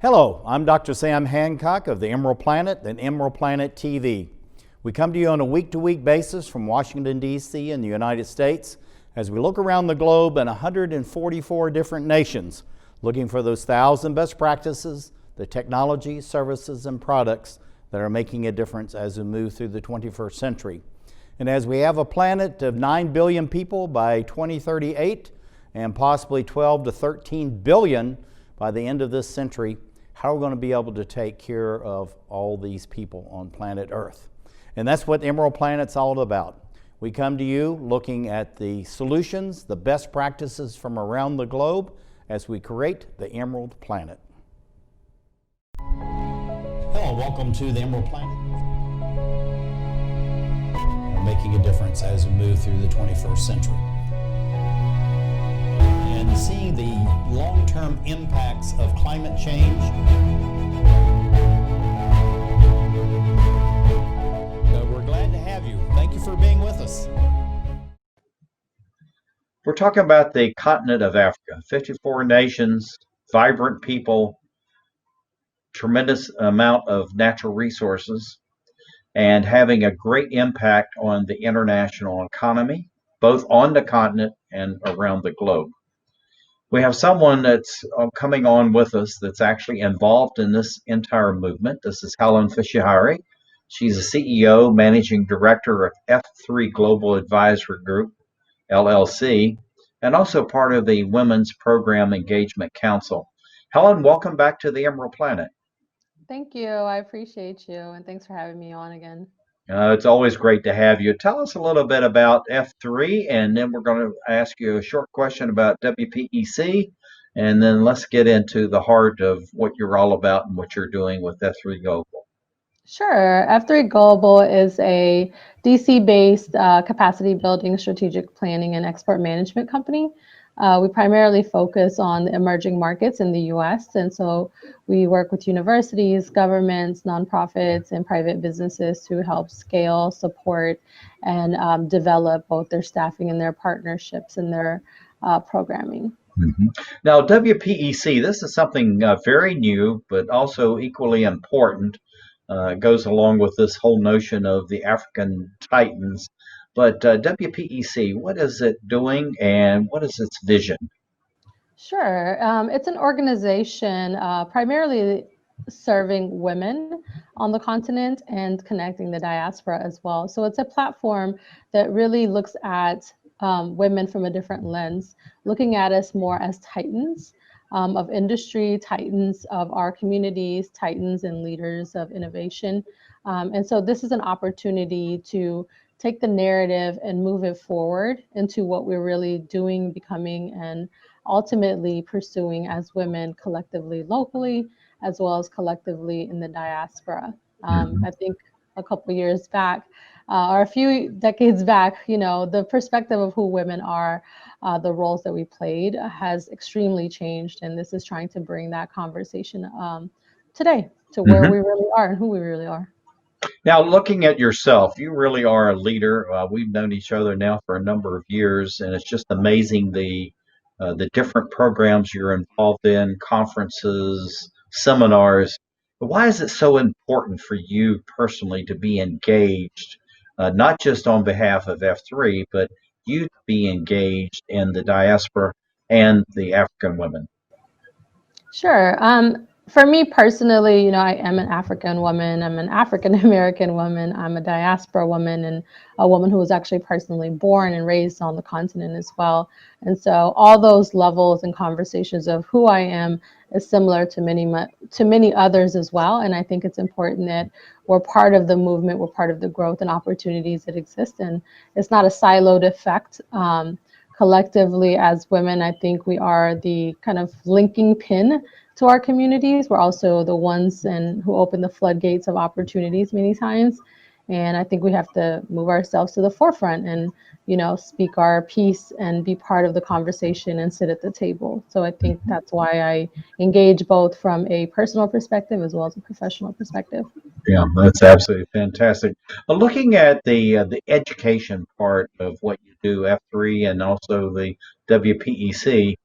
Hello, I'm Dr. Sam Hancock of the Emerald Planet and Emerald Planet TV. We come to you on a week-to-week basis from Washington, D.C. in the United States as we look around the globe in 144 different nations, looking for those 1,000 best practices, the technology, services, and products that are making a difference as we move through the 21st century. And as we have a planet of 9 billion people by 2038 and possibly 12 to 13 billion by the end of this century, how are we going to be able to take care of all these people on planet Earth? And that's what Emerald Planet's all about. We come to you looking at the solutions, the best practices from around the globe as we create the Emerald Planet. Hello, welcome to the Emerald Planet. We're making a difference as we move through the 21st century. And seeing the long-term impacts of climate change. We're glad to have you. Thank you for being with us. We're talking about the continent of Africa, 54 nations, vibrant people, tremendous amount of natural resources, and having a great impact on the international economy, both on the continent and around the globe. We have someone that's coming on with us that's actually involved in this entire movement. This is Hellen Fissihaie. She's a CEO, Managing Director of F3 Global Advisory Group, LLC, and also part of the Women's Program Engagement Council. Hellen, welcome back to the Emerald Planet. Thank you. I appreciate you, and thanks for having me on again. It's always great to have you. Tell us a little bit about F3, and then we're going to ask you a short question about WPEC, and then let's get into the heart of what you're all about and what you're doing with F3 Global. Sure. F3 Global is a DC-based capacity building, strategic planning, and export management company. We primarily focus on the emerging markets in the U.S., and so we work with universities, governments, nonprofits, and private businesses to help scale, support, and develop both their staffing and their partnerships and their programming. Mm-hmm. Now, WPEC, this is something very new, but also equally important. Goes along with this whole notion of the African Titans. But WPEC, what is it doing and what is its vision? Sure. It's an organization primarily serving women on the continent and connecting the diaspora as well. So it's a platform that really looks at women from a different lens, looking at us more as titans of industry, titans of our communities, titans and leaders of innovation. And so this is an opportunity to take the narrative and move it forward into what we're really doing, becoming, and ultimately pursuing as women collectively, locally, as well as collectively in the diaspora. I think a couple of years back, or a few decades back, you know, the perspective of who women are, the roles that we played has extremely changed. And this is trying to bring that conversation today to where we really are and who we really are. Now, looking at yourself, you really are a leader. We've known each other now for a number of years, and it's just amazing the different programs you're involved in, conferences, seminars. But why is it so important for you personally to be engaged, not just on behalf of F3, but you to be engaged in the diaspora and the African women? Sure. For me personally, you know, I am an African woman. I'm an African American woman. I'm a diaspora woman and a woman who was actually personally born and raised on the continent as well. And so all those levels and conversations of who I am is similar to many others as well. And I think it's important that we're part of the movement, we're part of the growth and opportunities that exist. And it's not a siloed effect. Collectively as women, I think we are the kind of linking pin to our communities. We're also the ones who open the floodgates of opportunities many times. And I think we have to move ourselves to the forefront and, you know, speak our piece and be part of the conversation and sit at the table. So I think that's why I engage both from a personal perspective as well as a professional perspective. Yeah, that's absolutely fantastic. Looking at the education part of what you do, F3 and also the WPEC,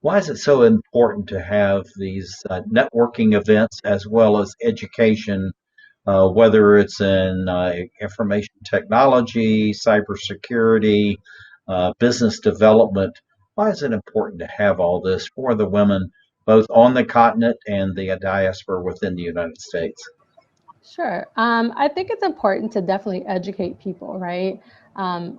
Why is it so important to have these networking events as well as education, whether it's in information technology, cybersecurity, business development? Why is it important to have all this for the women, both on the continent and the diaspora within the United States? Sure. I think it's important to definitely educate people, right?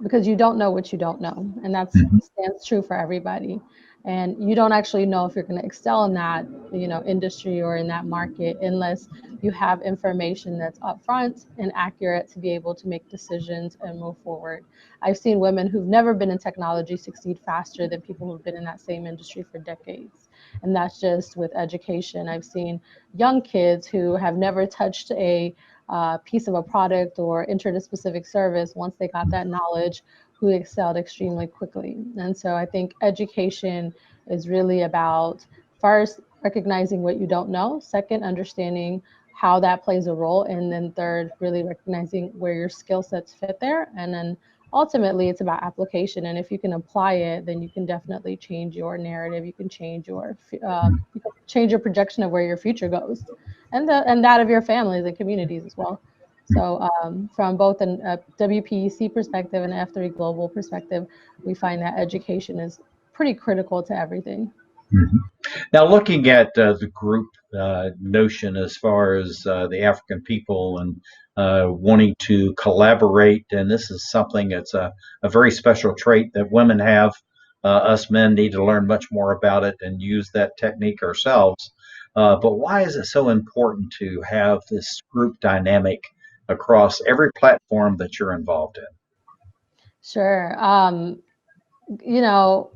Because you don't know what you don't know, and that Mhm. stands true for everybody. And you don't actually know if you're going to excel in that, industry or in that market unless you have information that's upfront and accurate to be able to make decisions and move forward. I've seen women who've never been in technology succeed faster than people who've been in that same industry for decades. And that's just with education. I've seen young kids who have never touched a piece of a product or entered a specific service, once they got that knowledge, who excelled extremely quickly. And so I think education is really about, first, recognizing what you don't know, second, understanding how that plays a role, and then third, really recognizing where your skill sets fit there. And then ultimately it's about application, and if you can apply it, then you can definitely change your narrative. You can change your projection of where your future goes, and that of your families and communities as well. So from both a WPEC perspective and F3 global perspective, we find that education is pretty critical to everything. Mhm. Now, looking at the group notion as far as the African people and wanting to collaborate, and this is something that's a very special trait that women have. Us men need to learn much more about it and use that technique ourselves. But why is it so important to have this group dynamic across every platform that you're involved in? Sure.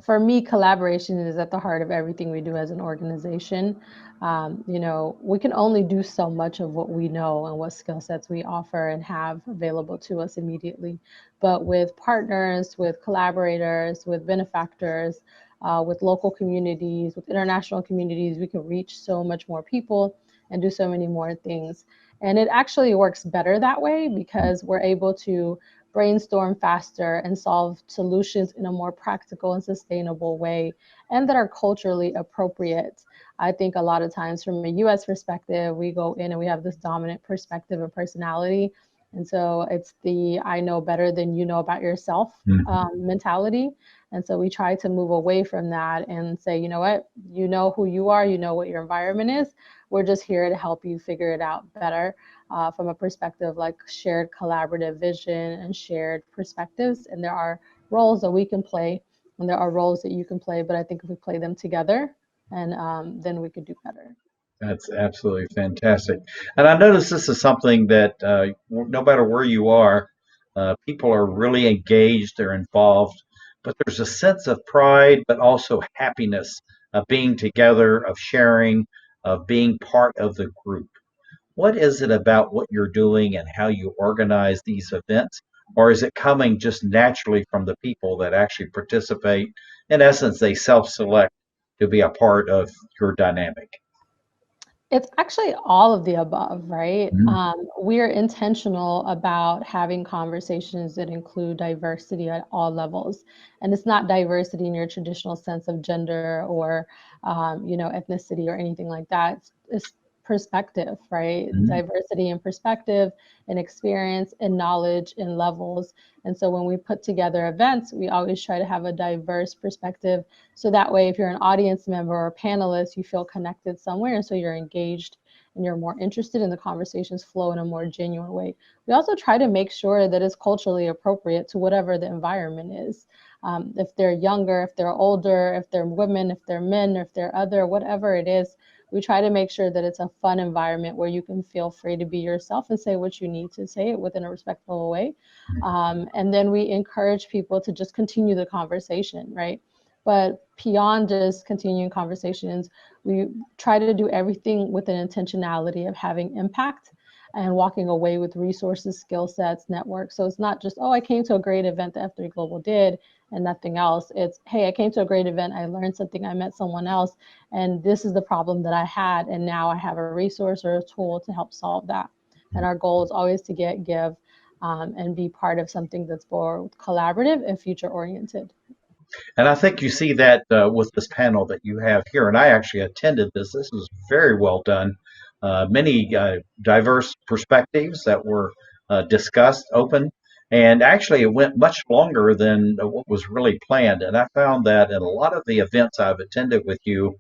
For me, collaboration is at the heart of everything we do as an organization. We can only do so much of what we know and what skill sets we offer and have available to us immediately. But with partners, with collaborators, with benefactors, with local communities, with international communities, we can reach so much more people and do so many more things. And it actually works better that way because we're able to brainstorm faster and solve solutions in a more practical and sustainable way, and that are culturally appropriate. I think a lot of times from a US perspective, we go in and we have this dominant perspective and personality. And so it's the I know better than you know about yourself Mhm. mentality. And so we try to move away from that and say, you know what, you know who you are, you know what your environment is. We're just here to help you figure it out better from a perspective like shared collaborative vision and shared perspectives. And there are roles that we can play, and there are roles that you can play. But I think if we play them together, and then we could do better. That's absolutely fantastic. And I notice this is something that no matter where you are, people are really engaged, they're involved, but there's a sense of pride, but also happiness of being together, of sharing, of being part of the group. What is it about what you're doing and how you organize these events? Or is it coming just naturally from the people that actually participate? In essence, they self select to be a part of your dynamic. It's actually all of the above, right? Mhm. We're intentional about having conversations that include diversity at all levels. And it's not diversity in your traditional sense of gender or, ethnicity or anything like that. It's perspective, right? Mhm. Diversity in perspective and experience and knowledge and levels. And so when we put together events, we always try to have a diverse perspective, so that way, if you're an audience member or a panelist, you feel connected somewhere. And so you're engaged and you're more interested, and the conversations flow in a more genuine way. We also try to make sure that it's culturally appropriate to whatever the environment is. If they're younger, if they're older, if they're women, if they're men, or if they're other, whatever it is, we try to make sure that it's a fun environment where you can feel free to be yourself and say what you need to say within a respectful way. And then we encourage people to just continue the conversation, right? But beyond just continuing conversations, we try to do everything with an intentionality of having impact and walking away with resources, skill sets, networks. So it's not just, oh, I came to a great event that F3 Global did and nothing else. It's, hey, I came to a great event, I learned something, I met someone else, and this is the problem that I had, and now I have a resource or a tool to help solve that. And our goal is always to give, and be part of something that's more collaborative and future oriented. And I think you see that with this panel that you have here. And I actually attended this. This was very well done. Many diverse perspectives that were discussed, open. And actually, it went much longer than what was really planned. And I found that in a lot of the events I've attended with you,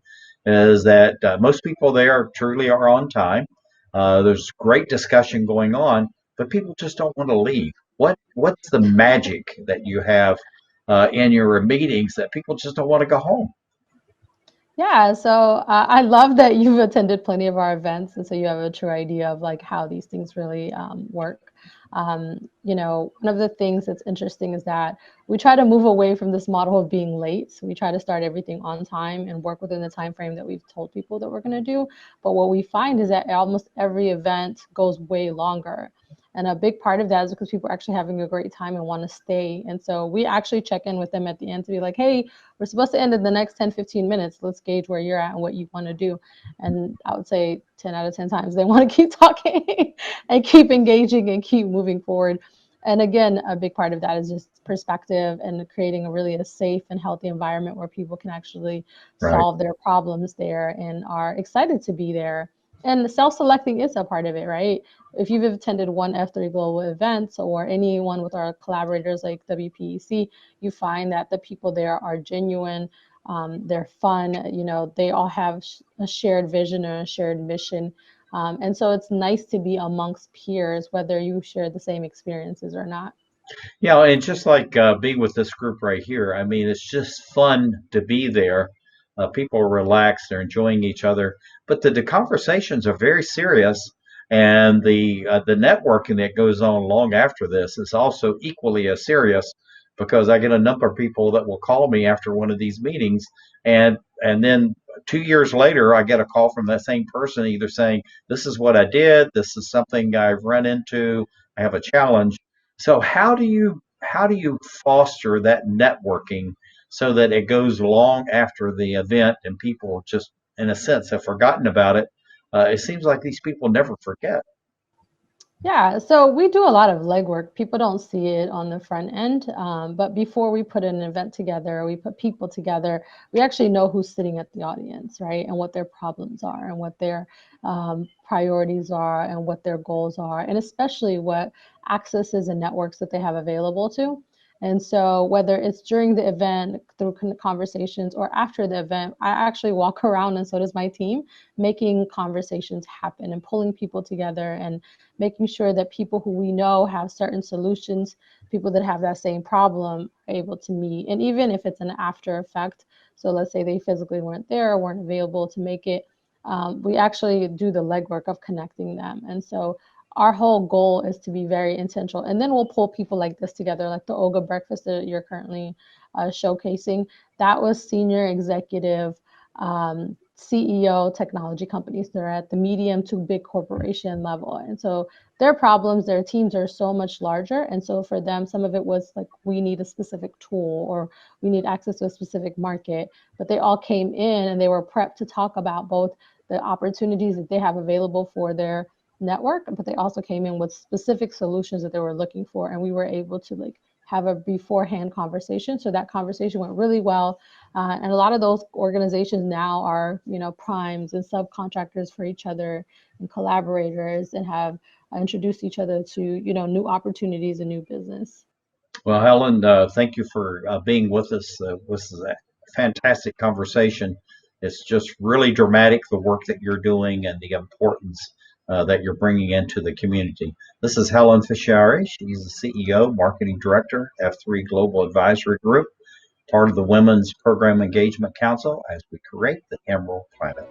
is that most people there truly are on time. There's great discussion going on, but people just don't want to leave. What's the magic that you have in your meetings that people just don't want to go home? Yeah, so I love that you've attended plenty of our events, and so you have a true idea of like how these things really work. One of the things that's interesting is that we try to move away from this model of being late. So we try to start everything on time and work within the time frame that we've told people that we're going to do. But what we find is that almost every event goes way longer. And a big part of that is because people are actually having a great time and want to stay. And so we actually check in with them at the end to be like, hey, we're supposed to end in the next 10, 15 minutes. Let's gauge where you're at and what you want to do. And I would say 10 out of 10 times they want to keep talking and keep engaging and keep moving forward. And again, a big part of that is just perspective and creating a safe and healthy environment where people can actually Right. solve their problems there and are excited to be there. And self-selecting is a part of it, right? If you've attended one F3 Global event or any one with our collaborators like WPEC, you find that the people there are genuine, they're fun, they all have a shared vision or a shared mission. And so it's nice to be amongst peers, whether you share the same experiences or not. Yeah, and just like being with this group right here, I mean, it's just fun to be there. People are relaxed, they're enjoying each other, but the conversations are very serious, and the networking that goes on long after this is also equally as serious because I get a number of people that will call me after one of these meetings, and then 2 years later, I get a call from that same person either saying, "This is what I did, this is something I've run into, I have a challenge." So how do you foster that networking so that it goes long after the event and people just in a sense have forgotten about it? It seems like these people never forget. Yeah, so we do a lot of legwork. People don't see it on the front end, but before we put an event together, we put people together, we actually know who's sitting at the audience, right? And what their problems are, and what their priorities are, and what their goals are, and especially what accesses and networks that they have available to. And so, whether it's during the event, through conversations, or after the event, I actually walk around, and so does my team, making conversations happen and pulling people together and making sure that people who we know have certain solutions, people that have that same problem, are able to meet. And even if it's an after effect, so let's say they physically weren't there or weren't available to make it, we actually do the legwork of connecting them. And so our whole goal is to be very intentional. And then we'll pull people like this together, like the Olga breakfast that you're currently showcasing. That was senior executive CEO technology companies. They're at the medium to big corporation level. And so their problems, their teams are so much larger. And so for them, some of it was like, we need a specific tool or we need access to a specific market. But they all came in and they were prepped to talk about both the opportunities that they have available for their network, but they also came in with specific solutions that they were looking for. And we were able to like have a beforehand conversation. So that conversation went really well. And a lot of those organizations now are, primes and subcontractors for each other and collaborators and have introduced each other to, new opportunities and new business. Well, Helen, thank you for being with us. This is a fantastic conversation. It's just really dramatic, the work that you're doing and the importance that you're bringing into the community. This is Helen Fissihaie. She's the CEO, Marketing Director, F3 Global Advisory Group, part of the Women's Program Engagement Council as we create the Emerald Planet.